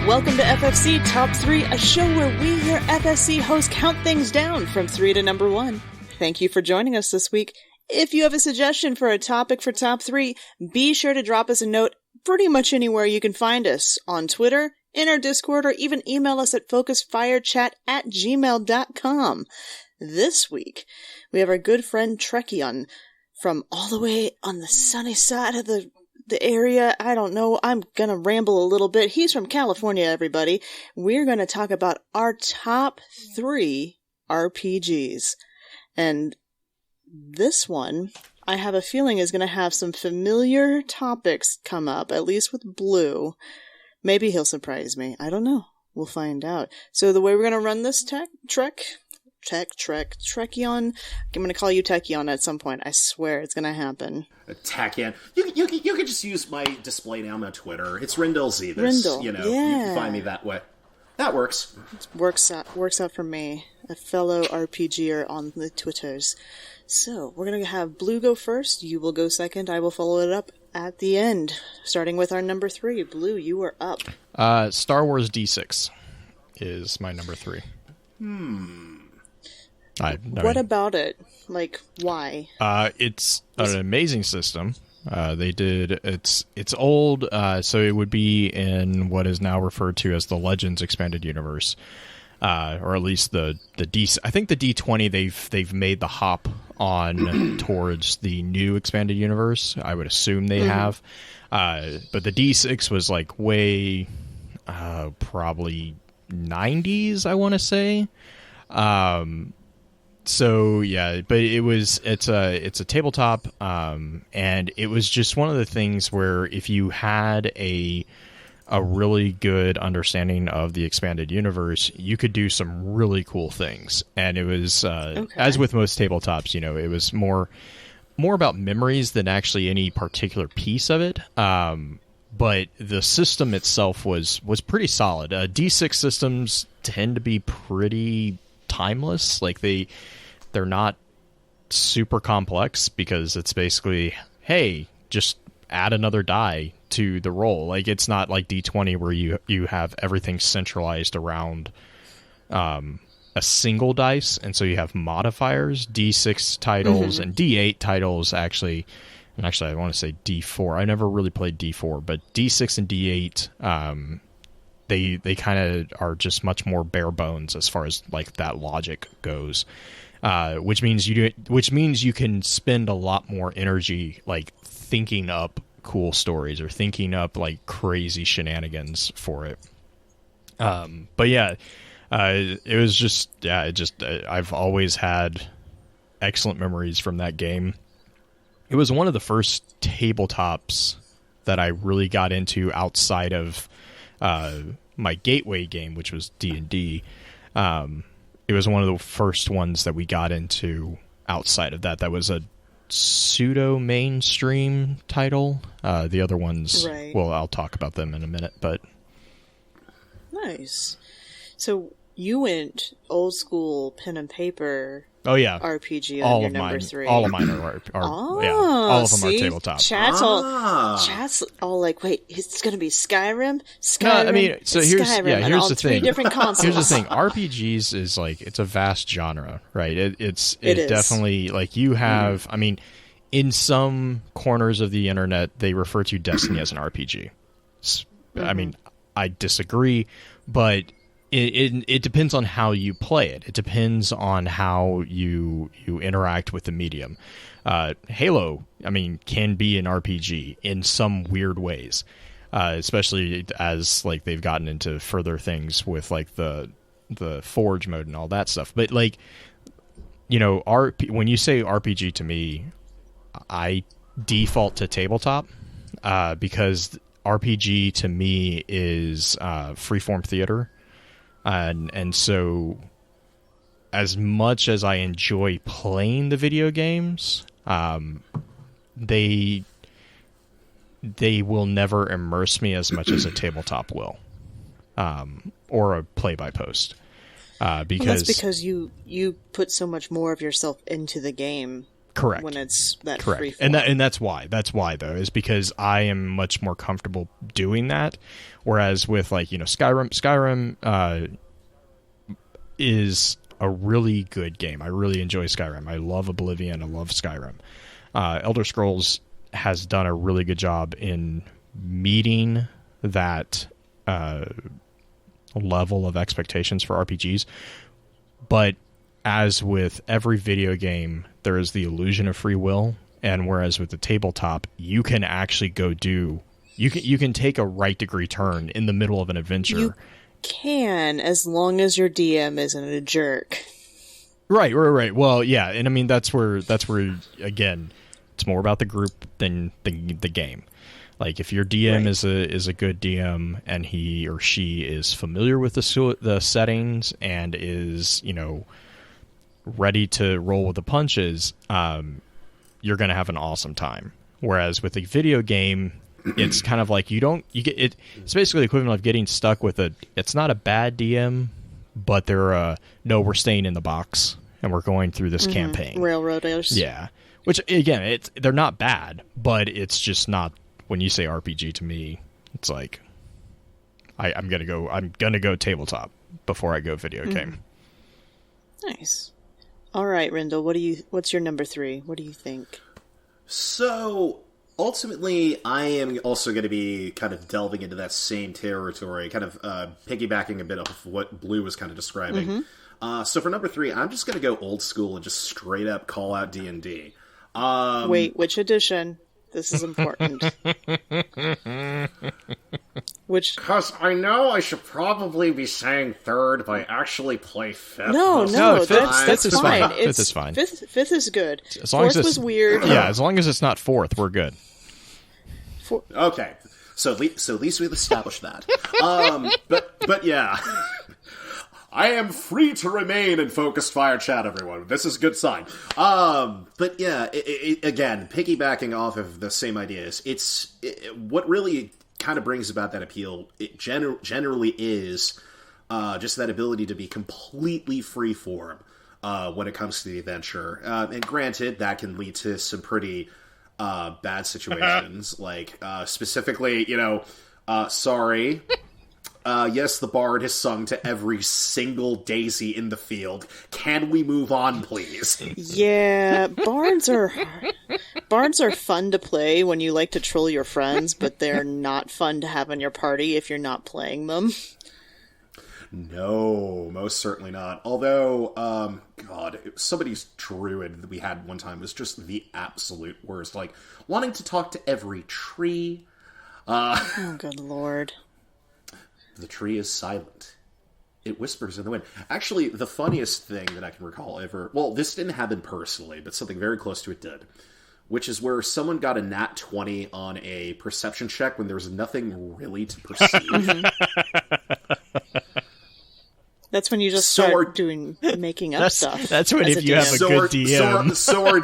Welcome to FFC Top 3, a show where we here FFC hosts count things down from 3 to number 1. Thank you for joining us this week. If you have a suggestion for a topic for Top 3, be sure to drop us a note pretty much anywhere you can find us, on Twitter, in our Discord, or even email us at focusfirechat@gmail.com. This week, we have our good friend Trecheon from all the way on the sunny side of the area. I don't know. I'm gonna ramble a little bit. He's from California, everybody. We're gonna talk about our top 3 RPGs. And this one, I have a feeling, is gonna have some familiar topics come up, at least with Blue. Maybe he'll surprise me. I don't know. We'll find out. So the way we're gonna run this Trecheon. I'm gonna call you Trecheon at some point. I swear it's gonna happen. Trecheon. You can just use my display name on Twitter. It's Rindle Z. Rindle, you yeah. can find me that way. That works. Works out for me, a fellow RPGer on the Twitters. So we're gonna have Blue go first. You will go second. I will follow it up at the end, starting with our number 3. Blue, you are up. Star Wars D6 is my number 3. What about it? Like, why? It's an amazing system. It's old, so it would be in what is now referred to as the Legends Expanded Universe, or at least the D. I think the D20 they've made the hop on towards the new Expanded Universe. I would assume they have, but the D6 was like way, probably 90s, I want to say. So yeah, but it's a tabletop, and it was just one of the things where if you had a really good understanding of the expanded universe, you could do some really cool things. And it was as with most tabletops, it was more about memories than actually any particular piece of it. But the system itself was pretty solid. D6 systems tend to be pretty timeless. Like they're not super complex because it's basically, hey, just add another die to the roll. Like, it's not like D20 where you have everything centralized around a single dice, and so you have modifiers. D6 titles and D8 titles actually I want to say D4. I never really played D4, but D6 and D8 they kind of are just much more bare bones as far as like that logic goes. Which means you can spend a lot more energy like thinking up cool stories or thinking up like crazy shenanigans for it. But yeah, it was just I've always had excellent memories from that game. It was one of the first tabletops that I really got into outside of my gateway game, which was D&D. It was one of the first ones that we got into outside of that. That was a pseudo-mainstream title. The other ones, right. Well, I'll talk about them in a minute, but... Nice. So you went old school pen and paper... Oh, yeah. RPG on your number 3. All of mine are all of them are tabletop. Chat's all like, wait, it's going to be Skyrim? No, I mean, so here's the thing. 3 different consoles. Here's the thing. RPGs is like, it's a vast genre, right? It is definitely like you have, I mean, in some corners of the internet, they refer to Destiny as an RPG. I mean, I disagree, but it depends on how you play it. It depends on how you interact with the medium. Halo, I mean, can be an RPG in some weird ways, especially as like they've gotten into further things with like the Forge mode and all that stuff. But like, when you say RPG to me, I default to tabletop because RPG to me is freeform theater. And so as much as I enjoy playing the video games, they will never immerse me as much as a tabletop will, or a play-by-post. Because that's because you put so much more of yourself into the game. Correct. when it's that Correct. free And that's why though, is because I am much more comfortable doing that. Whereas with like, Skyrim is a really good game. I really enjoy Skyrim. I love Oblivion. I love Skyrim. Elder Scrolls has done a really good job in meeting that level of expectations for RPGs. But as with every video game, there is the illusion of free will, and whereas with the tabletop, you can actually you can take a right degree turn in the middle of an adventure. You can, as long as your DM isn't a jerk. Right. Well, yeah, and I mean that's where again, it's more about the group than the game. Like if your DM is a good DM and he or she is familiar with the settings and is ready to roll with the punches, you're going to have an awesome time. Whereas with a video game, it's kind of like it's basically the equivalent of getting stuck with it's not a bad DM, but no, we're staying in the box and we're going through this campaign. Railroaders. Yeah. Which again, they're not bad, but it's just not, when you say RPG to me, it's like I'm gonna go tabletop before I go video game. Nice. All right, Rindle, what's your number 3? What do you think? So, ultimately, I am also going to be kind of delving into that same territory, kind of piggybacking a bit off of what Blue was kind of describing. So for number 3, I'm just going to go old school and just straight up call out D&D. Wait, which edition? This is important. Because I know I should probably be saying 3rd, but I actually play 5th. No, that's is fine. fine. 5th is fine. 5th is good. As long 4th was weird. Yeah, as long as it's not 4th, we're good. Okay, so at least we've established that. But yeah, I am free to remain in focused fire chat, everyone. This is a good sign. But yeah, again, piggybacking off of the same ideas, what really kind of brings about that appeal, it generally is just that ability to be completely freeform when it comes to the adventure. And granted, that can lead to some pretty bad situations, like specifically, sorry. Yes, the bard has sung to every single daisy in the field. Can we move on, please? Yeah, bards are fun to play when you like to troll your friends, but they're not fun to have in your party if you're not playing them. No, most certainly not. Although, God, somebody's druid that we had one time was just the absolute worst. Like, wanting to talk to every tree. Oh, good lord. The tree is silent. It whispers in the wind. Actually, the funniest thing that I can recall ever... Well, this didn't happen personally, but something very close to it did. Which is where someone got a nat 20 on a perception check when there was nothing really to perceive. That's when you just start making up stuff. That's when if you have a good DM. So our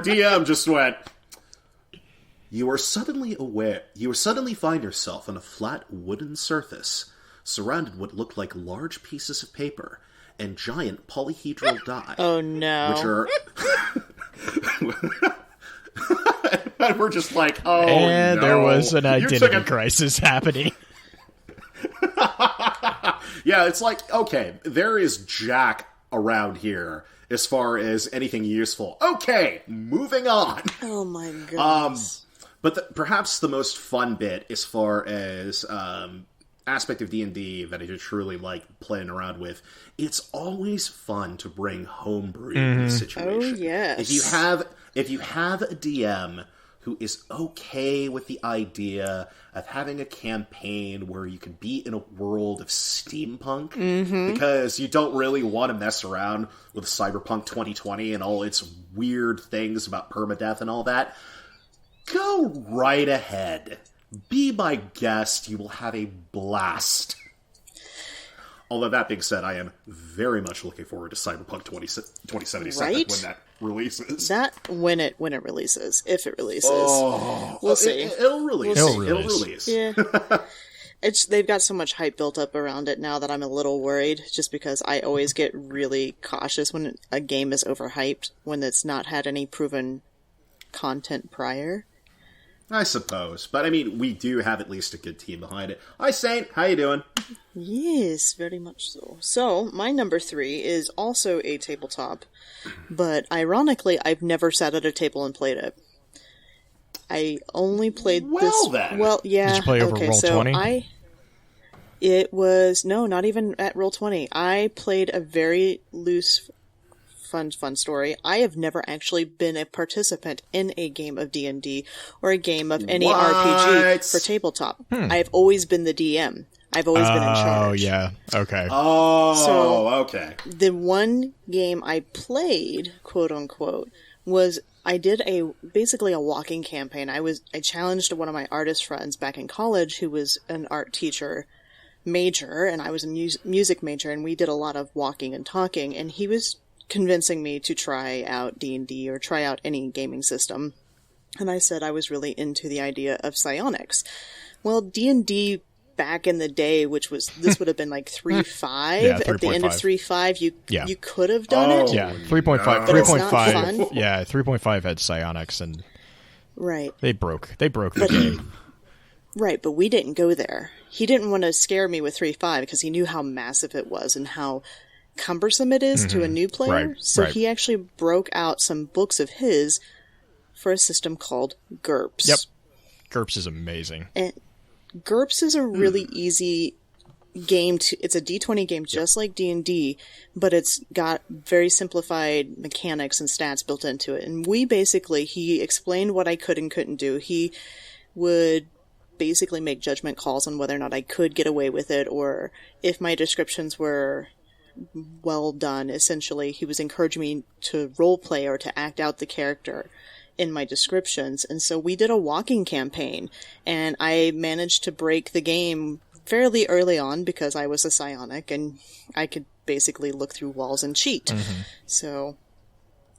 DM just went... You suddenly find yourself on a flat wooden surface, surrounded what look like large pieces of paper and giant polyhedral die. Oh no. Which are... and we're just like, oh and no. there was an identity crisis happening. Yeah, it's like, okay, there is Jack around here as far as anything useful. Okay, moving on. Oh my goodness. But perhaps the most fun bit as far as aspect of D&D that I just truly like playing around with, it's always fun to bring homebrew in this situation. Oh, yes. If you have a DM who is okay with the idea of having a campaign where you can be in a world of steampunk, because you don't really want to mess around with Cyberpunk 2020 and all its weird things about permadeath and all that, go right ahead. Be my guest. You will have a blast. Although that being said, I am very much looking forward to Cyberpunk 2077 right? when that releases. When it releases. If it releases. Oh, we'll see. It'll release. It'll It'll release. Yeah. they've got so much hype built up around it now that I'm a little worried, just because I always get really cautious when a game is overhyped, when it's not had any proven content prior. I suppose. But, I mean, we do have at least a good team behind it. Hi, Saint. How you doing? Yes, very much so. So, my number 3 is also a tabletop, but ironically, I've never sat at a table and played it. I only played this... Then. Well, yeah. Did you play over Roll20? It was... No, not even at Roll20. I played a very loose... Fun story. I have never actually been a participant in a game of D&D or a game of any RPG for tabletop. I have always been the DM. I've always been in charge. Oh, yeah. Okay. Okay. The one game I played, quote unquote, was I did basically a walking campaign. I challenged one of my artist friends back in college who was an art teacher major, and I was a music major, and we did a lot of walking and talking, and he was convincing me to try out D&D or try out any gaming system. And I said I was really into the idea of psionics. Well, D&D back in the day, this would have been like 3.5. Yeah, at the end of 3.5, you could have done it. Yeah, 3.5. But it's not fun. Yeah, 3.5 had psionics, and right. They broke the game. Right, but we didn't go there. He didn't want to scare me with 3.5 because he knew how massive it was and how cumbersome it is to a new player. Right, so right. he actually broke out some books of his for a system called GURPS. Yep. GURPS is amazing. And GURPS is a really easy game it's a D20 game just like D&D, but it's got very simplified mechanics and stats built into it. And he explained what I could and couldn't do. He would basically make judgment calls on whether or not I could get away with it, or if my descriptions were well done. Essentially, he was encouraging me to role play or to act out the character in my descriptions. And so we did a walking campaign, and I managed to break the game fairly early on because I was a psionic and I could basically look through walls and cheat. So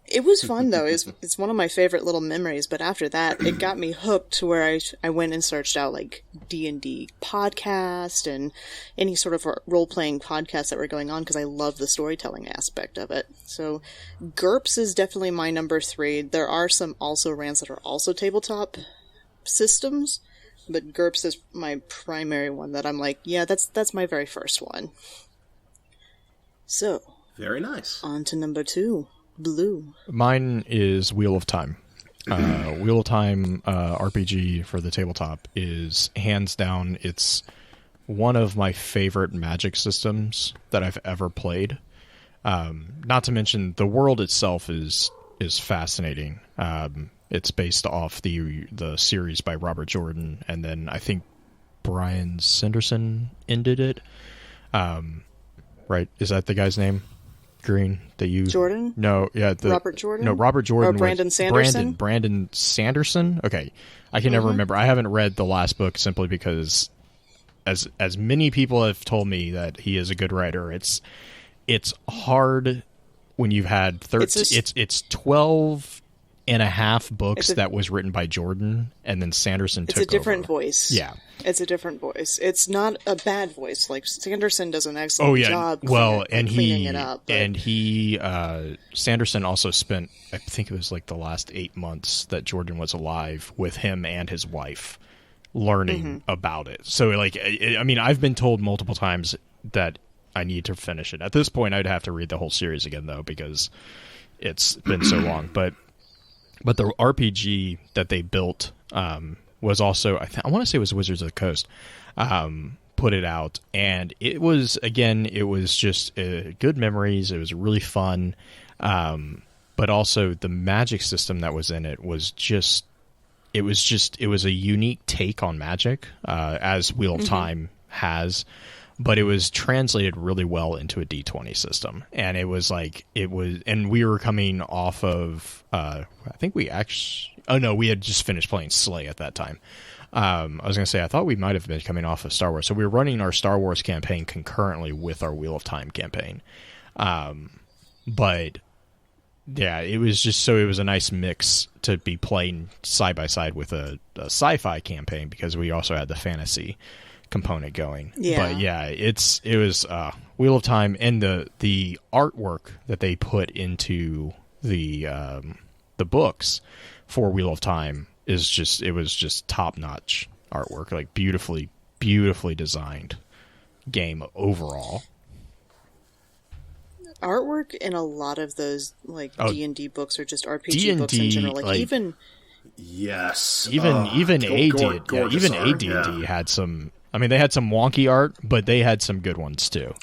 it was fun, though. It's one of my favorite little memories, but after that, it got me hooked to where I went and searched out, like, D&D podcast and any sort of role-playing podcasts that were going on, because I love the storytelling aspect of it. So, GURPS is definitely my number 3. There are some also rans that are also tabletop systems, but GURPS is my primary one that I'm like, yeah, that's my very first one. So. Very nice. On to number 2. Blue. Mine is Wheel of Time. Wheel of Time RPG for the tabletop is hands down. It's one of my favorite Magic systems that I've ever played. Not to mention the world itself is fascinating. It's based off the series by Robert Jordan, and then I think Brian Sanderson ended it. Right? Is that the guy's name? Green that you Jordan? No, yeah, Robert Jordan? No, Robert Jordan. Or Brandon Sanderson? Brandon Sanderson? Okay. I can never remember. I haven't read the last book simply because as many people have told me that he is a good writer, it's hard when you've had it's 12 and a half books that was written by Jordan, and then Sanderson took over. It's a different voice. Yeah. It's a different voice. It's not a bad voice. Like, Sanderson does an excellent job cleaning it up. But... And he, Sanderson also spent, I think it was like the last 8 months that Jordan was alive with him and his wife learning about it. So, like, I mean, I've been told multiple times that I need to finish it. At this point, I'd have to read the whole series again, though, because it's been so long. But the RPG that they built was also, I want to say it was Wizards of the Coast, put it out. And it was just good memories. It was really fun. But also the magic system that was in it was it was a unique take on magic, as Wheel of Time has. But it was translated really well into a D20 system. And and we were coming off of, I think we had just finished playing Slay at that time. I was going to say, I thought we might have been coming off of Star Wars. So we were running our Star Wars campaign concurrently with our Wheel of Time campaign. But yeah, it was a nice mix to be playing side by side with a sci-fi campaign, because we also had the fantasy component going. Yeah. But yeah, it was Wheel of Time, and the artwork that they put into the books for Wheel of Time was just top notch artwork, like beautifully designed game overall. Artwork in a lot of those like D&D books or just RPG D&D, books in general, like even Yes. even gorgeous art, AD&D had some. I mean, they had some wonky art, but they had some good ones too.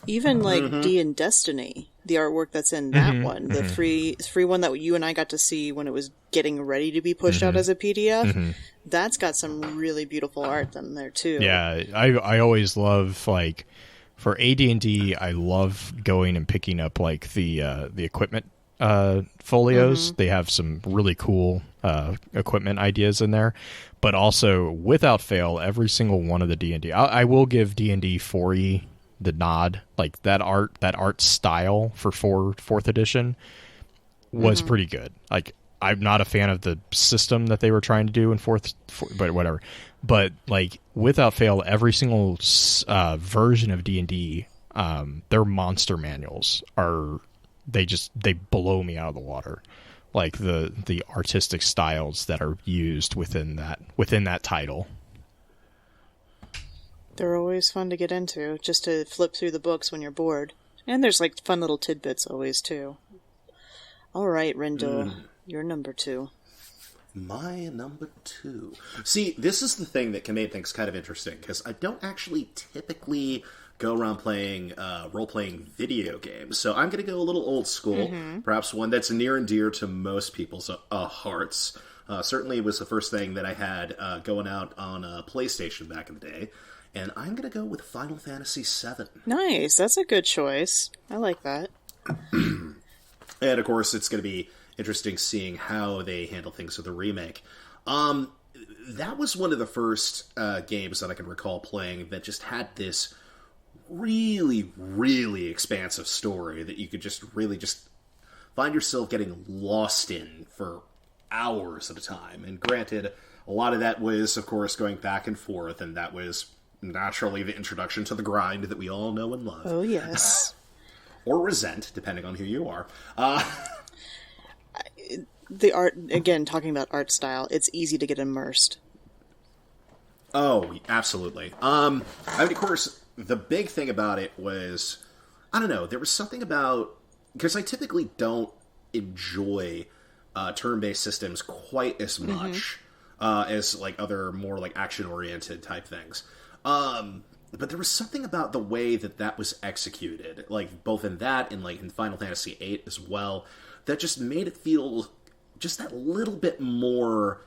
even like D and Destiny, the artwork that's in that one, the free one that you and I got to see when it was getting ready to be pushed out as a PDF, that's got some really beautiful art in there too. Yeah, I always love, like, for AD&D, I love going and picking up like the equipment folios. They have some really cool equipment ideas in there, but also without fail, every single one of the D&D. I will give D&D 4E the nod. Like that art style for fourth edition was pretty good. Like, I'm not a fan of the system that they were trying to do in but whatever. But like, without fail, every single version of D&D, their monster manuals they blow me out of the water. Like the artistic styles that are used within that title. They're always fun to get into, just to flip through the books when you're bored. And there's like fun little tidbits always too. All right, Rendell, you're number 2. My number 2. See, this is the thing that can make things kind of interesting, because I don't actually typically go around playing role-playing video games, so I'm going to go a little old school, perhaps one that's near and dear to most people's hearts. Certainly it was the first thing that I had going out on a PlayStation back in the day, and I'm going to go with Final Fantasy VII. Nice, that's a good choice. I like that. And of course, it's going to be interesting seeing how they handle things with the remake. That was one of the first games that I can recall playing that just had this really, really expansive story that you could just really just find yourself getting lost in for hours at a time. And granted, a lot of that was, of course, going back and forth, and that was naturally the introduction to the grind that we all know and love. Oh, yes. Or resent, depending on who you are. The art, again, talking about art style, it's easy to get immersed. Oh, absolutely. I mean, of course, the big thing about it was, I don't know, there was something about, because I typically don't enjoy turn-based systems quite as much as like other more like action-oriented type things. But there was something about the way that was executed, like both in that and like in Final Fantasy VIII as well, that just made it feel just that little bit more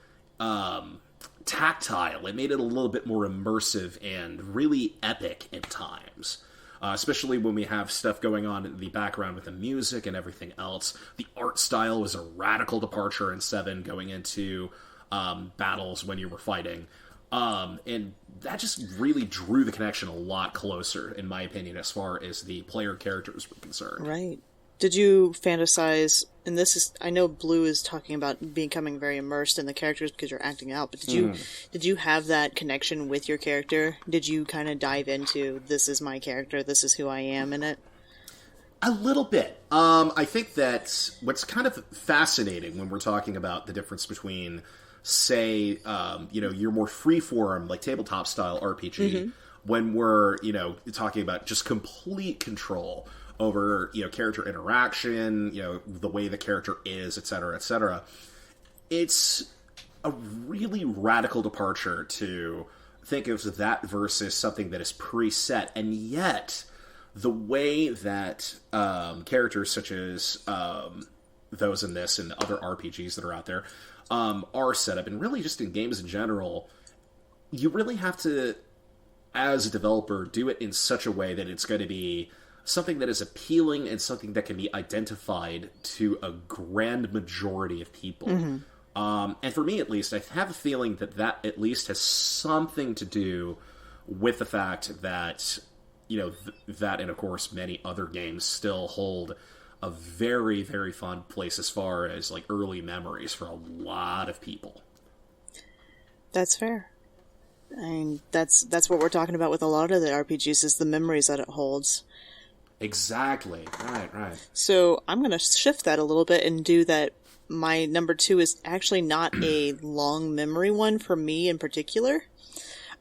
tactile. It made it a little bit more immersive and really epic at times. Especially when we have stuff going on in the background with the music and everything else. The art style was a radical departure in 7 going into battles when you were fighting. And that just really drew the connection a lot closer, in my opinion, as far as the player characters were concerned. Right. Did you fantasize, and this is, I know Blue is talking about becoming very immersed in the characters because you're acting out, but did you have that connection with your character? Did you kind of dive into, this is my character, this is who I am in it? A little bit. I think that what's kind of fascinating when we're talking about the difference between, say, your more freeform, like tabletop style RPG, when we're, talking about just complete control over, character interaction, the way the character is, etc., etc. It's a really radical departure to think of that versus something that is preset, and yet the way that characters such as those in this and other RPGs that are out there are set up, and really just in games in general, you really have to, as a developer, do it in such a way that it's going to be something that is appealing and something that can be identified to a grand majority of people. And for me, at least, I have a feeling that at least has something to do with the fact that, that and, of course, many other games still hold a very, very fond place as far as, like, early memories for a lot of people. That's fair. I mean, that's what we're talking about with a lot of the RPGs, is the memories that it holds. Exactly. Right. So I'm going to shift that a little bit and do that. My number 2 is actually not a long memory one for me in particular.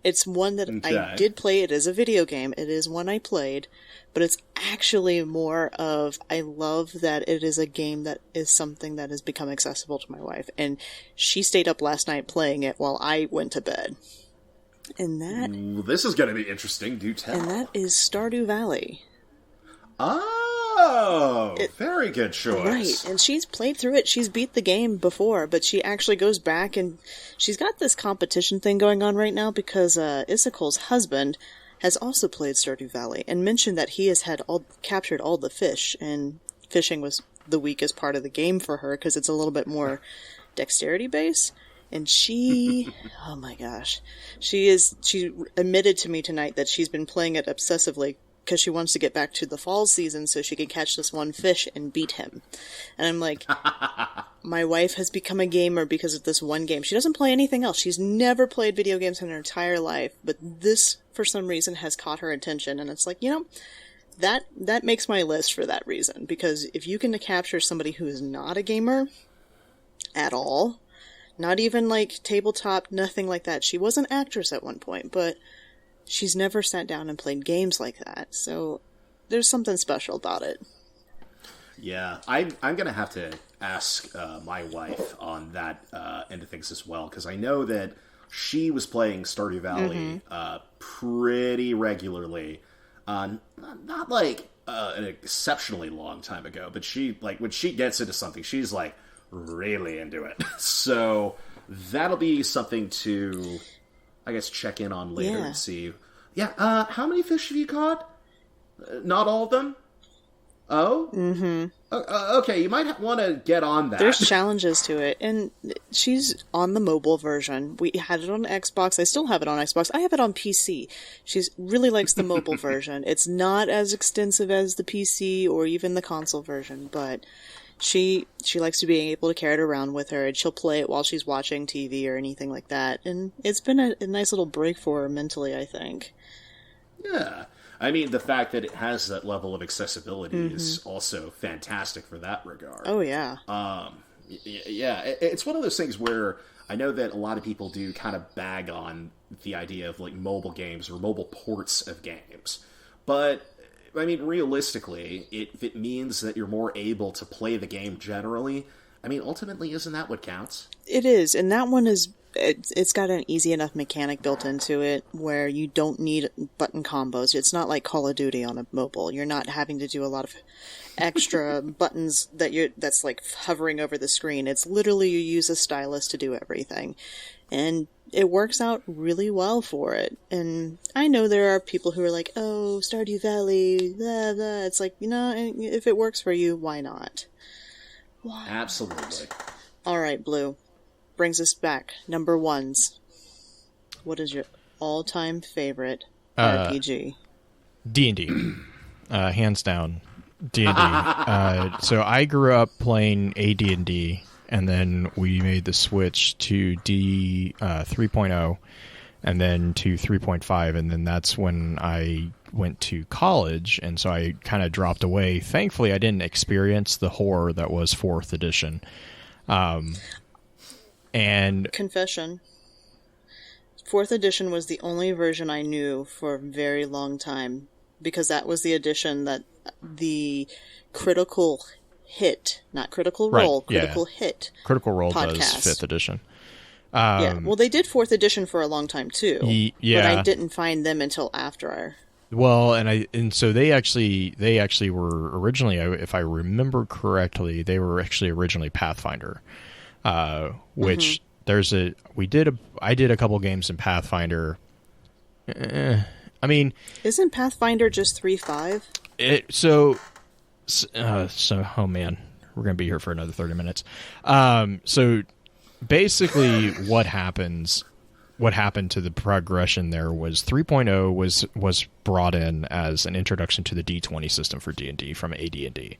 It's one that I did play. It is a video game. It is one I played. But it's actually more of, I love that it is a game that is something that has become accessible to my wife. And she stayed up last night playing it while I went to bed. And that... Ooh, this is going to be interesting. Do tell. And that is Stardew Valley. Oh, very good choice. Right, and she's played through it. She's beat the game before, but she actually goes back and she's got this competition thing going on right now because Issachel's husband has also played Stardew Valley and mentioned that he has captured all the fish, and fishing was the weakest part of the game for her because it's a little bit more dexterity based. And she, oh my gosh, she admitted to me tonight that she's been playing it obsessively because she wants to get back to the fall season so she can catch this one fish and beat him. And I'm like, my wife has become a gamer because of this one game. She doesn't play anything else. She's never played video games in her entire life, but this, for some reason, has caught her attention. And it's like, that makes my list for that reason. Because if you can capture somebody who is not a gamer at all, not even like tabletop, nothing like that. She was an actress at one point, but she's never sat down and played games like that, so there's something special about it. Yeah, I'm going to have to ask my wife on that end of things as well, because I know that she was playing Stardew Valley pretty regularly. Not like an exceptionally long time ago, but she, like, when she gets into something, she's, like, really into it. So that'll be something to... I guess check in on later and see. Yeah, how many fish have you caught? Not all of them? Oh? Mm-hmm. Okay, you might want to get on that. There's challenges to it, and she's on the mobile version. We had it on Xbox. I still have it on Xbox. I have it on PC. She really likes the mobile version. It's not as extensive as the PC or even the console version, but... She likes to be able to carry it around with her, and she'll play it while she's watching TV or anything like that. And it's been a nice little break for her mentally, I think. Yeah. I mean, the fact that it has that level of accessibility is also fantastic for that regard. Oh, yeah. Yeah, it's one of those things where I know that a lot of people do kind of bag on the idea of, like, mobile games or mobile ports of games. But... I mean, realistically, if it means that you're more able to play the game generally, I mean, ultimately, isn't that what counts? It is, and that one is, it's got an easy enough mechanic built into it where you don't need button combos. It's not like Call of Duty on a mobile. You're not having to do a lot of extra buttons that's like hovering over the screen. It's literally you use a stylus to do everything. And it works out really well for it. And I know there are people who are like, oh, Stardew Valley, blah, blah. It's like, if it works for you, why not? Why Absolutely. not? All right, Blue. Brings us back. Number ones. What is your all-time favorite RPG? D&D. Hands down. D&D. So I grew up playing AD&D. And then we made the switch to D 3.0 and then to 3.5. And then that's when I went to college. And so I kind of dropped away. Thankfully, I didn't experience the horror that was 4th edition. And confession. 4th edition was the only version I knew for a very long time. Because that was the edition that the Critical Hit, not Critical Role, Critical Hit. Critical Role podcast. Does 5th edition. Yeah, well, they did 4th edition for a long time too. Yeah, but I didn't find them until after. Well, and so they actually were originally, if I remember correctly, they were actually originally Pathfinder, which I did a couple games in Pathfinder. I mean, isn't Pathfinder just 3.5? Oh man, we're gonna be here for another 30 minutes. So basically, what happened to the progression there was 3.0 was brought in as an introduction to the D20 system for D&D from AD&D.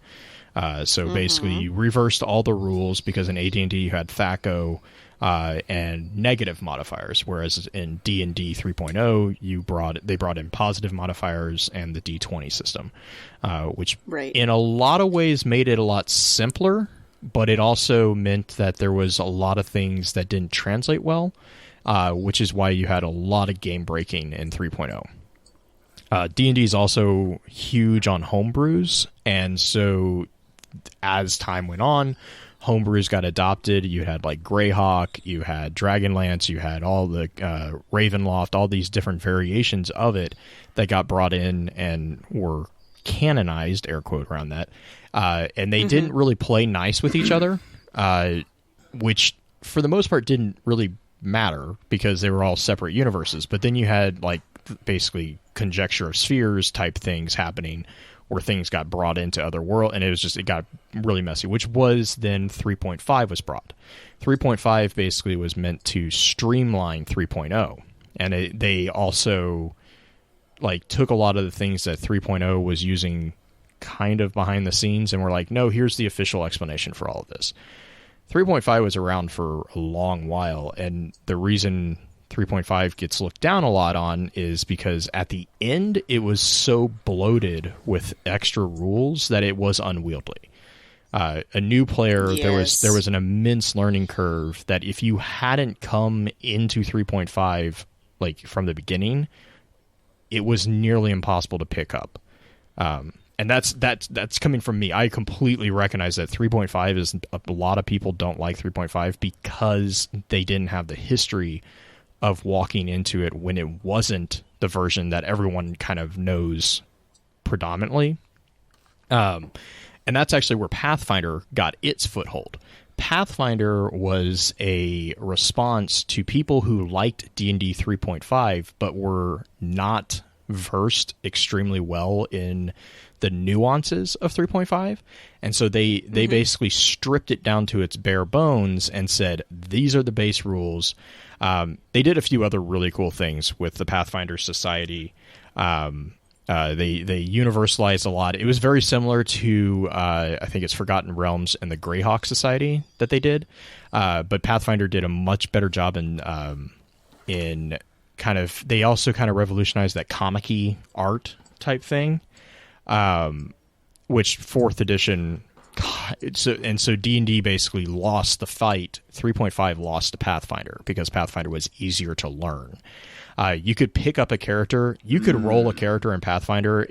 So basically, you reversed all the rules because in AD&D you had THAC0 and negative modifiers, whereas in D&D 3.0 they brought in positive modifiers and the D20 system, which in a lot of ways made it a lot simpler, but it also meant that there was a lot of things that didn't translate well, which is why you had a lot of game breaking in 3.0. D&D is also huge on homebrews, and so as time went on, homebrews got adopted. You had like Greyhawk, you had Dragonlance, you had all the Ravenloft, all these different variations of it that got brought in and were canonized, air quote around that, and they didn't really play nice with each other, which for the most part didn't really matter because they were all separate universes. But then you had like basically conjecture of spheres type things happening where things got brought into other world, and it got really messy, which was then 3.5 was brought. 3.5 basically was meant to streamline 3.0, and they also like took a lot of the things that 3.0 was using kind of behind the scenes and were like, no, here's the official explanation for all of this. 3.5 was around for a long while, and the reason 3.5 gets looked down a lot on is because at the end it was so bloated with extra rules that it was unwieldy. A new player, there was an immense learning curve that if you hadn't come into 3.5 like from the beginning, it was nearly impossible to pick up. And that's coming from me. I completely recognize that 3.5 is a lot of people don't like 3.5 because they didn't have the history of walking into it when it wasn't the version that everyone kind of knows predominantly. And that's actually where Pathfinder got its foothold. Pathfinder was a response to people who liked D&D 3.5 but were not versed extremely well in the nuances of 3.5, and so they basically stripped it down to its bare bones and said these are the base rules. They did a few other really cool things with the Pathfinder Society. They universalized a lot. It was very similar to I think it's Forgotten Realms and the Greyhawk Society that they did, but Pathfinder did a much better job in kind of. They also kind of revolutionized that comic-y art type thing. Which 4th edition, so D&D basically lost the fight. 3.5 lost to Pathfinder because Pathfinder was easier to learn. You could pick up a character, you could roll a character in Pathfinder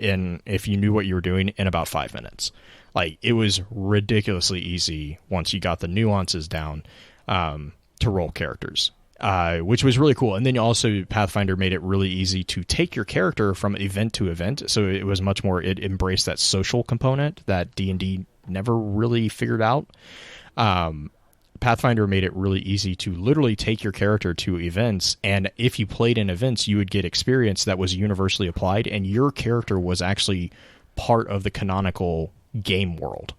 if you knew what you were doing in about 5 minutes. Like it was ridiculously easy once you got the nuances down to roll characters. Which was really cool. And then also Pathfinder made it really easy to take your character from event to event. So it was much more, it embraced that social component that D&D never really figured out. Pathfinder made it really easy to literally take your character to events. And if you played in events, you would get experience that was universally applied. And your character was actually part of the canonical game world.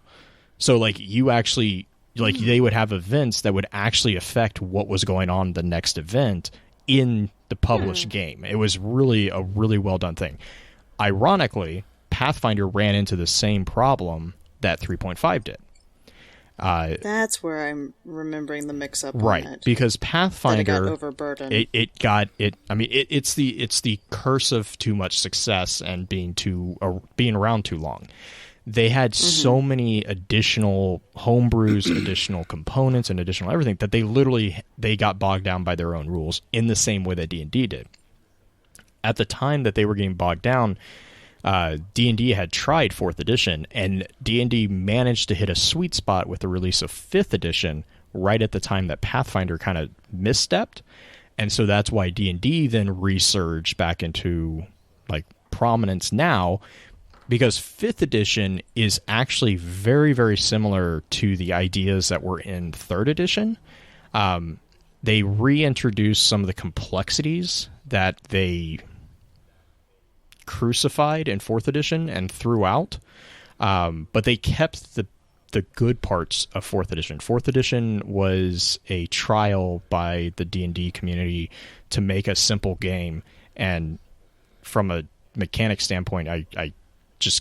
So like you actually... Like they would have events that would actually affect what was going on the next event in the published game. It was really a really well done thing. Ironically, Pathfinder ran into the same problem that 3.5 did. That's where I'm remembering the mix-up. Right, on it, because Pathfinder it got overburdened. It's the curse of too much success and being around too long. They had so many additional homebrews, additional components, and additional everything that they got bogged down by their own rules in the same way that D&D did. At the time that they were getting bogged down, D&D had tried 4th edition, and D&D managed to hit a sweet spot with the release of 5th edition right at the time that Pathfinder kind of misstepped. And so that's why D&D then resurged back into like prominence now, because 5th edition is actually very, very similar to the ideas that were in 3rd edition. They reintroduced some of the complexities that they crucified in 4th edition and threw out, but they kept the good parts of 4th edition. 4th edition was a trial by the D&D community to make a simple game, and from a mechanic standpoint, I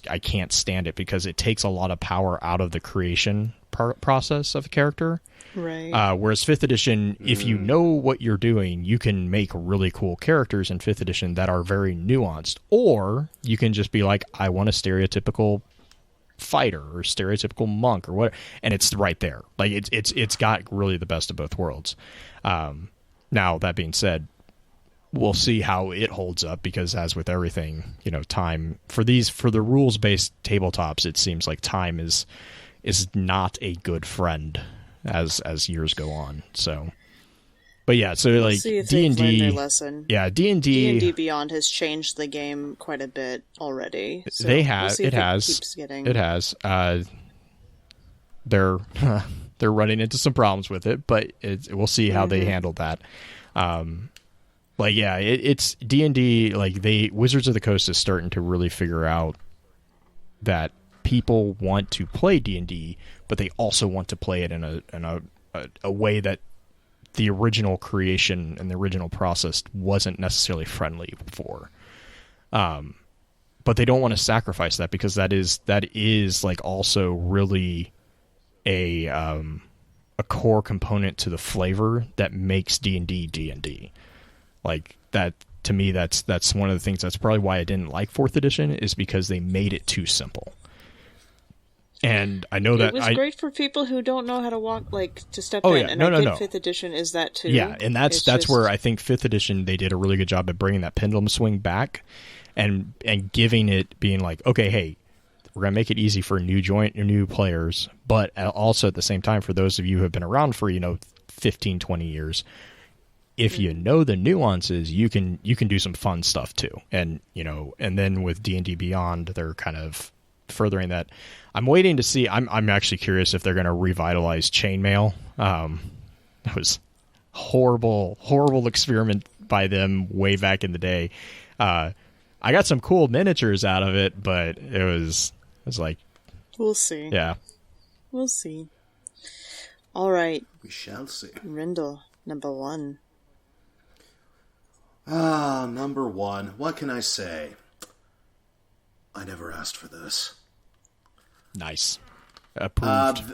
I can't stand it because it takes a lot of power out of the creation process of a character. Right. Whereas 5th edition, if you know what you're doing, you can make really cool characters in 5th edition that are very nuanced. Or you can just be like, I want a stereotypical fighter or stereotypical monk or what, and it's right there. Like it's got really the best of both worlds. Now that being said, we'll see how it holds up, because as with everything, time for the rules based tabletops, it seems like time is not a good friend as years go on. So, but yeah, so we'll like see if D&D, they've learned their lesson. Yeah, D&D Beyond has changed the game quite a bit already. So they have. we'll see if it keeps getting... It has. They're running into some problems with it, but we'll see how they handle that. Like, yeah, it's D&D. Like, Wizards of the Coast is starting to really figure out that people want to play D&D, but they also want to play it in a way that the original creation and the original process wasn't necessarily friendly for. But they don't want to sacrifice that, because that is like also really a core component to the flavor that makes D&D D&D. Like that, to me, that's one of the things. That's probably why I didn't like 4th edition, is because they made it too simple. And I know that it was great for people who don't know how to walk, like to step in. Yeah. And I get 5th edition is that too. Yeah, and that's where I think 5th edition, they did a really good job at bringing that pendulum swing back, and giving it, being like, okay, hey, we're gonna make it easy for new players, but also at the same time, for those of you who have been around for 15, 20 years. If you know the nuances, you can do some fun stuff too. And and then with D&D Beyond, they're kind of furthering that. I'm waiting to see. I'm actually curious if they're going to revitalize chainmail. It was horrible experiment by them way back in the day. I got some cool miniatures out of it, but it was like, we'll see. Yeah, we'll see. All right, we shall see. Rindle, number 1. Number 1. What can I say? I never asked for this. Nice. Approved.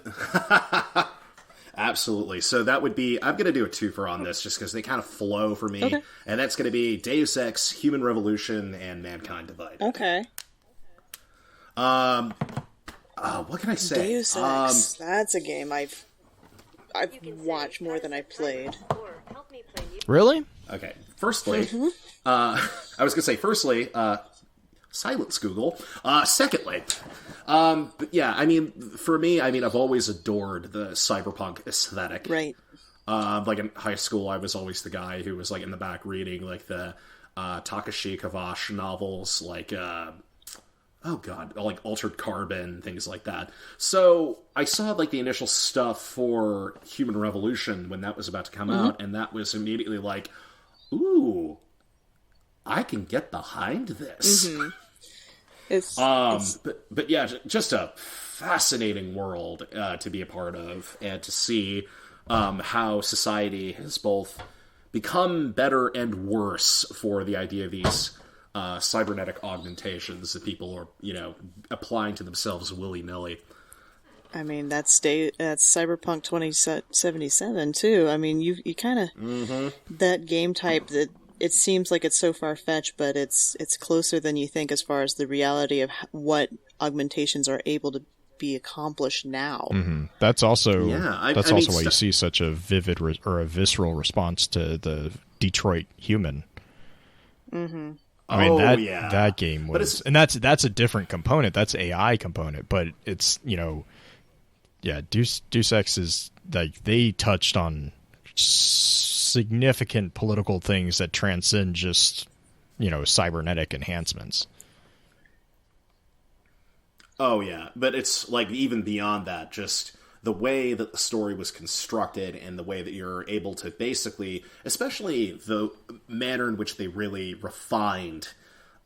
Absolutely. So that would be... I'm going to do a twofer on this, just because they kind of flow for me. Okay. And that's going to be Deus Ex, Human Revolution, and Mankind Divided. Okay. What can I say? Deus Ex. That's a game I've watched more than I've played. Really? Okay. Firstly, I was going to say, firstly, silence Google. Secondly, but yeah, I mean, for me, I've always adored the cyberpunk aesthetic. Right. Like in high school, I was always the guy who was like in the back reading like the Takashi Kavash novels, like like Altered Carbon, things like that. So I saw like the initial stuff for Human Revolution when that was about to come out, and that was immediately like, ooh, I can get behind this. But yeah, just a fascinating world to be a part of, and to see how society has both become better and worse for the idea of these cybernetic augmentations that people are, applying to themselves willy-nilly. I mean, that's Cyberpunk 2077 too. I mean, you kind of that game type that it seems like it's so far-fetched, but it's closer than you think as far as the reality of what augmentations are able to be accomplished now. That's also why you see such a vivid or a visceral response to the Detroit Human. I mean, that game was, and that's a different component. That's AI component, but it's Deus Ex is like, they touched on significant political things that transcend just cybernetic enhancements. Oh yeah, but it's like even beyond that, just the way that the story was constructed and the way that you're able to basically, especially the manner in which they really refined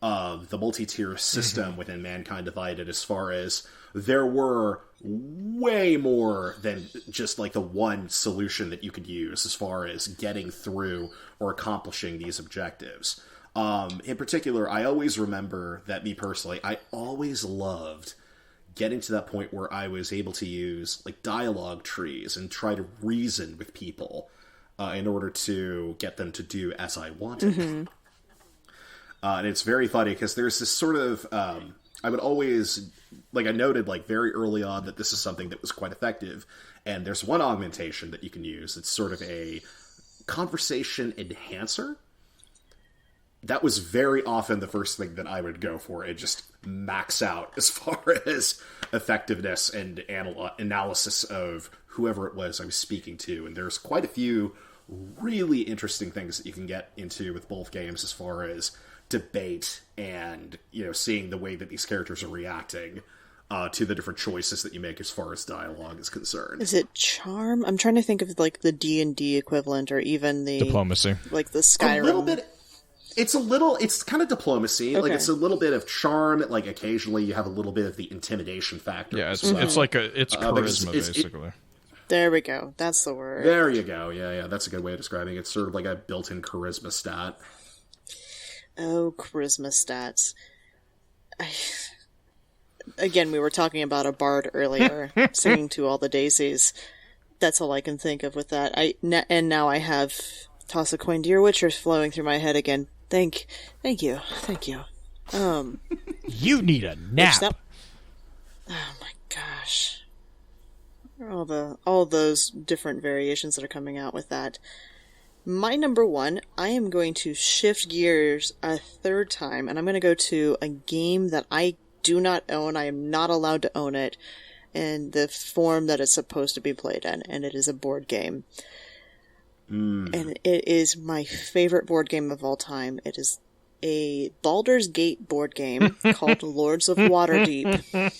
the multi-tier system within Mankind Divided, as far as there were way more than just like the one solution that you could use as far as getting through or accomplishing these objectives. In particular, I always remember that me personally, I always loved getting to that point where I was able to use like dialogue trees and try to reason with people in order to get them to do as I wanted. Mm-hmm. And it's very funny because there's this sort of, I would always, like I noted like very early on that this is something that was quite effective. And there's one augmentation that you can use. It's sort of a conversation enhancer. That was very often the first thing that I would go for and just max out as far as effectiveness and analysis of whoever it was I was speaking to. And there's quite a few really interesting things that you can get into with both games as far as debate and, you know, seeing the way that these characters are reacting to the different choices that you make as far as dialogue is concerned. Is it charm? I'm trying to think of like the D&D equivalent, or even the diplomacy, like the Skyrim. A little bit. It's kind of diplomacy. Okay. Like it's a little bit of charm. Like occasionally you have a little bit of the intimidation factor. Yeah, as well. it's like it's charisma basically. There we go. That's the word. There you go. Yeah. That's a good way of describing it. It's sort of like a built-in charisma stat. Oh, charisma stats. Again, we were talking about a bard earlier, singing to all the daisies. That's all I can think of with that. And now I have Toss a Coin, Dear Witcher flowing through my head again. Thank you. You need a nap. Oh my gosh. All those different variations that are coming out with that. My number one, I am going to shift gears a third time, and I'm going to go to a game that I do not own. I am not allowed to own it in the form that it's supposed to be played in, and it is a board game. And it is my favorite board game of all time. It is a Baldur's Gate board game called Lords of Waterdeep.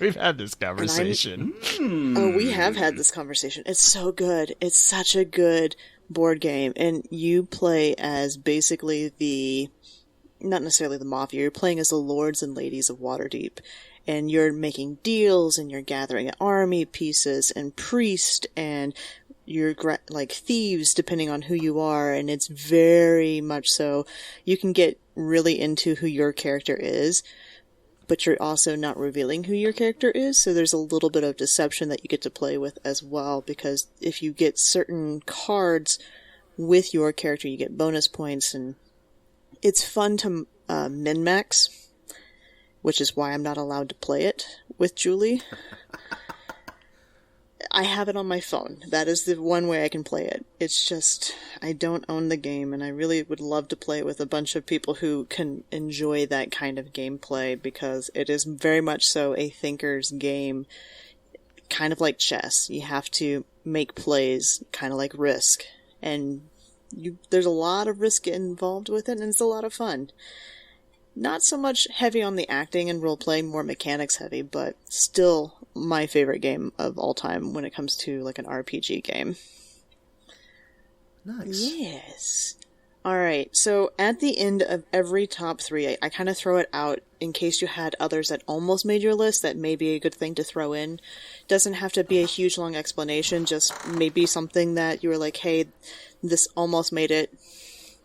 We've had this conversation. Oh, we have had this conversation. It's so good. It's such a good board game. And you play as basically not necessarily the mafia, you're playing as the lords and ladies of Waterdeep. And you're making deals, and you're gathering army pieces, and priests, and you're like thieves, depending on who you are. And it's very much so. You can get really into who your character is, but you're also not revealing who your character is, so there's a little bit of deception that you get to play with as well, because if you get certain cards with your character, you get bonus points, and it's fun to min-max, which is why I'm not allowed to play it with Julie. I have it on my phone. That is the one way I can play it. It's just, I don't own the game, and I really would love to play with a bunch of people who can enjoy that kind of gameplay, because it is very much so a thinker's game, kind of like chess. You have to make plays, kind of like Risk, and there's a lot of risk involved with it, and it's a lot of fun. Not so much heavy on the acting and role-playing, more mechanics heavy, but still my favorite game of all time when it comes to like an RPG game. Nice. Yes. Alright, so at the end of every top three, I kind of throw it out in case you had others that almost made your list that may be a good thing to throw in. Doesn't have to be a huge long explanation, just maybe something that you were like, hey, this almost made it.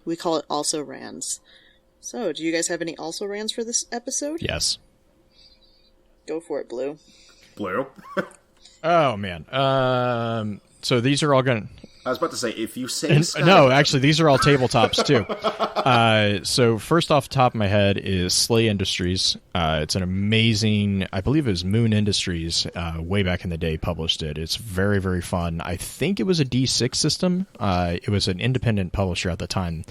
We call it also rans. So, do you guys have any also rans for this episode? Yes. Go for it, Blue. Blue? Oh, man. So these are all going to... I was about to say, if you say no, actually, these are all tabletops, too. So first off the top of my head is Slay Industries. It's an amazing... I believe it was Moon Industries way back in the day published it. It's very, very fun. I think it was a D6 system. It was an independent publisher at the time.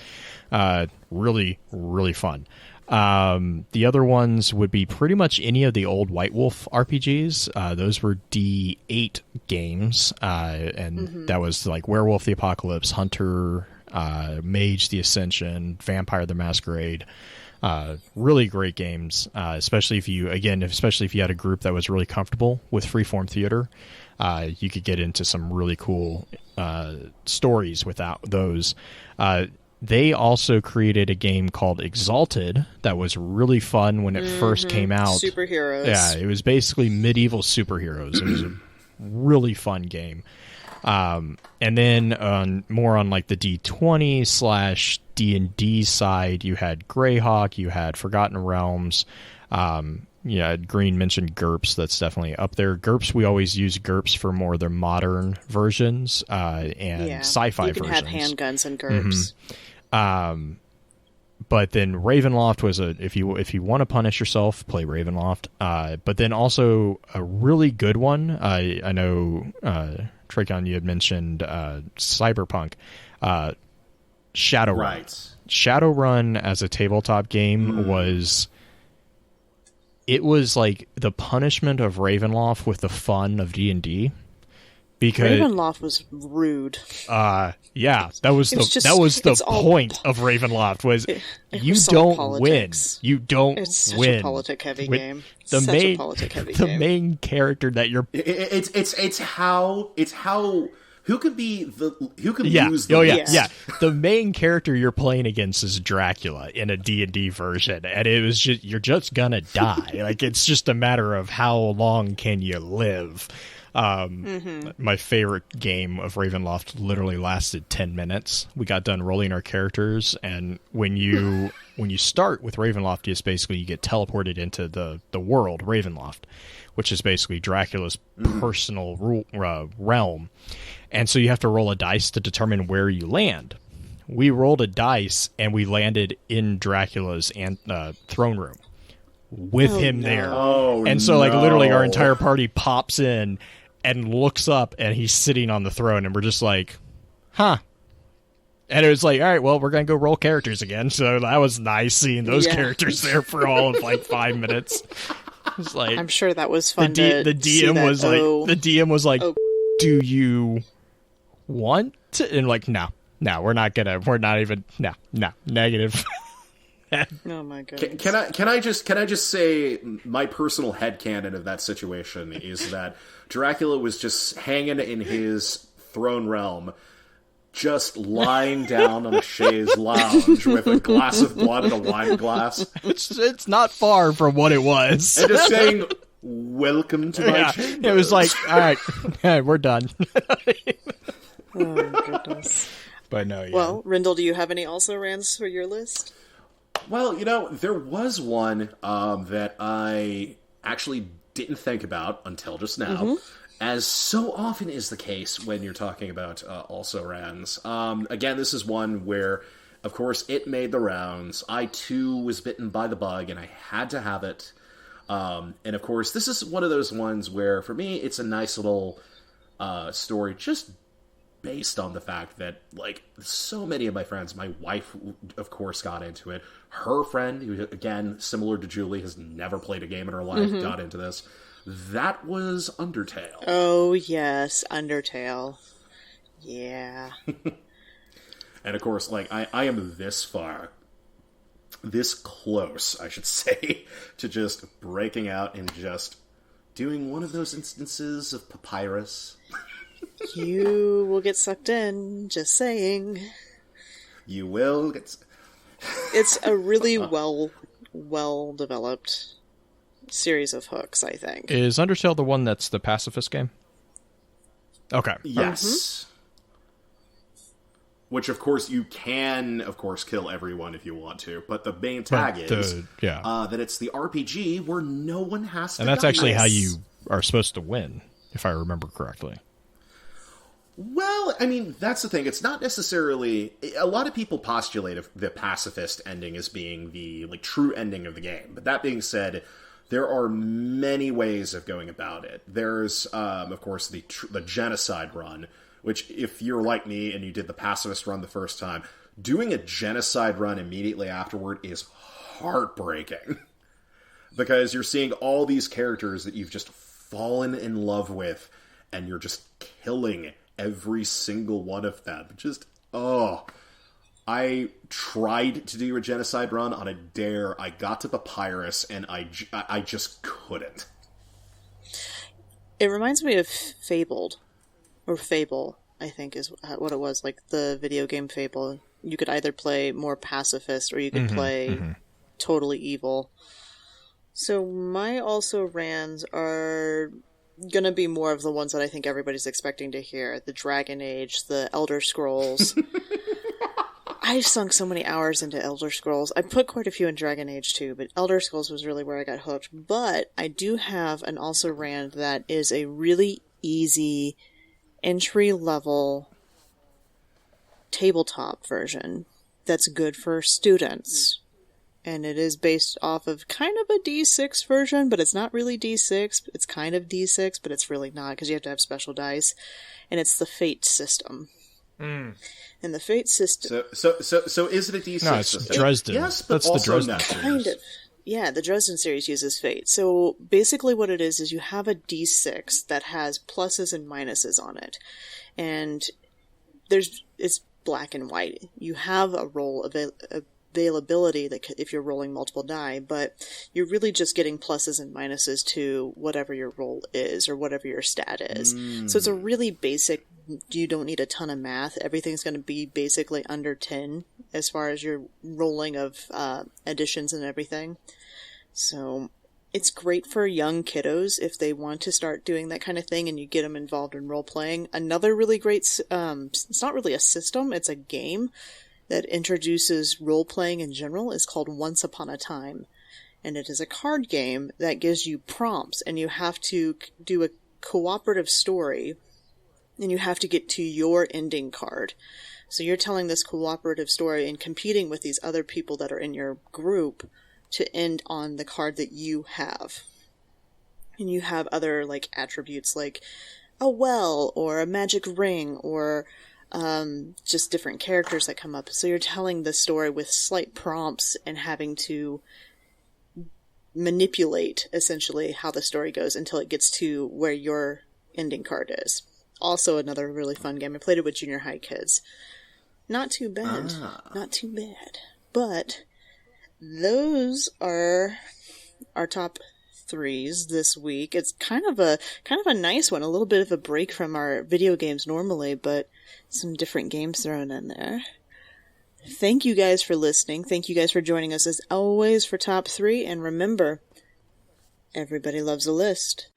Really, really fun. The other ones would be pretty much any of the old White Wolf RPGs. Those were D8 games, and that was like Werewolf the Apocalypse, Hunter, Mage the Ascension, Vampire the Masquerade. Really great games, especially if you had a group that was really comfortable with freeform theater. You could get into some really cool stories without those. They also created a game called Exalted that was really fun when it first came out. Superheroes. Yeah, it was basically medieval superheroes. It was a really fun game. And then more on like the D20 / D&D side, you had Greyhawk, you had Forgotten Realms. Green mentioned GURPS. That's definitely up there. GURPS, we always use GURPS for more of their modern versions and sci-fi versions. You can have handguns and GURPS. But then Ravenloft was if you want to punish yourself, play Ravenloft. But then also a really good one. I know Trecheon, you had mentioned Cyberpunk, Shadowrun. Right. Shadowrun as a tabletop game was like the punishment of Ravenloft with the fun of D&D. Because Ravenloft was rude. That was the point of Ravenloft was you don't win. You don't it's such win. A politic-heavy game. The game. main character that you're it's how who can lose the The main character you're playing against is Dracula in a D&D version, and it was just you're just gonna die. Like it's just a matter of how long can you live. My favorite game of Ravenloft literally lasted 10 minutes. We got done rolling our characters, and when you start with Ravenloft, it's basically you get teleported into the world Ravenloft, which is basically Dracula's personal realm. And so you have to roll a dice to determine where you land. We rolled a dice, and we landed in Dracula's throne room with him there. And so literally our entire party pops in and looks up, and he's sitting on the throne, and we're just like, huh. And it was like, all right, well, we're going to go roll characters again. So that was nice seeing those characters there for all of 5 minutes. It was like, I'm sure that was fun. The DM was like, do you want to? And no, we're not even, negative. Oh my goodness. Can I just say my personal headcanon of that situation is that Dracula was just hanging in his throne realm, just lying down on a chaise lounge with a glass of blood and a wine glass. It's not far from what it was. And just saying, welcome to my chamber. It was like, all right, we're done. Oh my goodness. But no, yeah. Well, Rindle, do you have any also rans for your list? Well, there was one that I actually didn't think about until just now, as so often is the case when you're talking about also-rans. Again, this is one where, of course, it made the rounds. I, too, was bitten by the bug, and I had to have it. And, of course, this is one of those ones where, for me, it's a nice little story just based on the fact that, so many of my friends, my wife, of course, got into it. Her friend, who, again, similar to Julie, has never played a game in her life, got into this. That was Undertale. Oh, yes, Undertale. Yeah. And, of course, I am this close, I should say, to just breaking out and just doing one of those instances of Papyrus. You will get sucked in, just saying. You will get... It's a really well-developed series of hooks, I think. Is Undertale the one that's the pacifist game? Okay. Yes. Which, of course, you can, kill everyone if you want to. But the main tag is that it's the RPG where no one has to And that's die. actually how you are supposed to win, if I remember correctly. Well, I mean, that's the thing. It's not necessarily... A lot of people postulate the pacifist ending as being the true ending of the game. But that being said, there are many ways of going about it. There's, of course, the genocide run, which if you're like me and you did the pacifist run the first time, doing a genocide run immediately afterward is heartbreaking. Because you're seeing all these characters that you've just fallen in love with, and you're just killing every single one of them. I tried to do a genocide run on a dare. I got to Papyrus, and I just couldn't. It reminds me of Fabled, or Fable, I think is what it was, the video game Fable. You could either play more pacifist, or you could play totally evil. So my also rans are gonna be more of the ones that I think everybody's expecting to hear. The Dragon Age, the Elder Scrolls. I've sunk so many hours into Elder Scrolls. I put quite a few in Dragon Age too, but Elder Scrolls was really where I got hooked. But I do have an also ran that is a really easy entry-level tabletop version that's good for students. And it is based off of kind of a D6 version, but it's not really D6. It's kind of D6, but it's really not, because you have to have special dice. And it's the Fate system. And the Fate system... So is it a D6 No, it's system? Dresden. Yes, but That's also the Dresden not. Kind of. Yeah, the Dresden series uses Fate. So basically what it is you have a D6 that has pluses and minuses on it. And it's black and white. You have a roll availability that if you're rolling multiple die, but you're really just getting pluses and minuses to whatever your roll is or whatever your stat is. So it's a really basic, you don't need a ton of math. Everything's going to be basically under 10 as far as your rolling of additions and everything. So it's great for young kiddos if they want to start doing that kind of thing and you get them involved in role-playing. Another really great, it's not really a system, it's a game that introduces role-playing in general is called Once Upon a Time. And it is a card game that gives you prompts, and you have to do a cooperative story, and you have to get to your ending card. So you're telling this cooperative story and competing with these other people that are in your group to end on the card that you have. And you have other, like, attributes like a well, or a magic ring, or just different characters that come up. So you're telling the story with slight prompts and having to manipulate, essentially, how the story goes until it gets to where your ending card is. Also another really fun game. I played it with junior high kids. Not too bad. Not too bad. But those are our top threes this week. It's kind of a nice one, a little bit of a break from our video games normally, but some different games thrown in there. Thank you guys for listening. Thank you guys for joining us as always for top 3, and remember, everybody loves a list.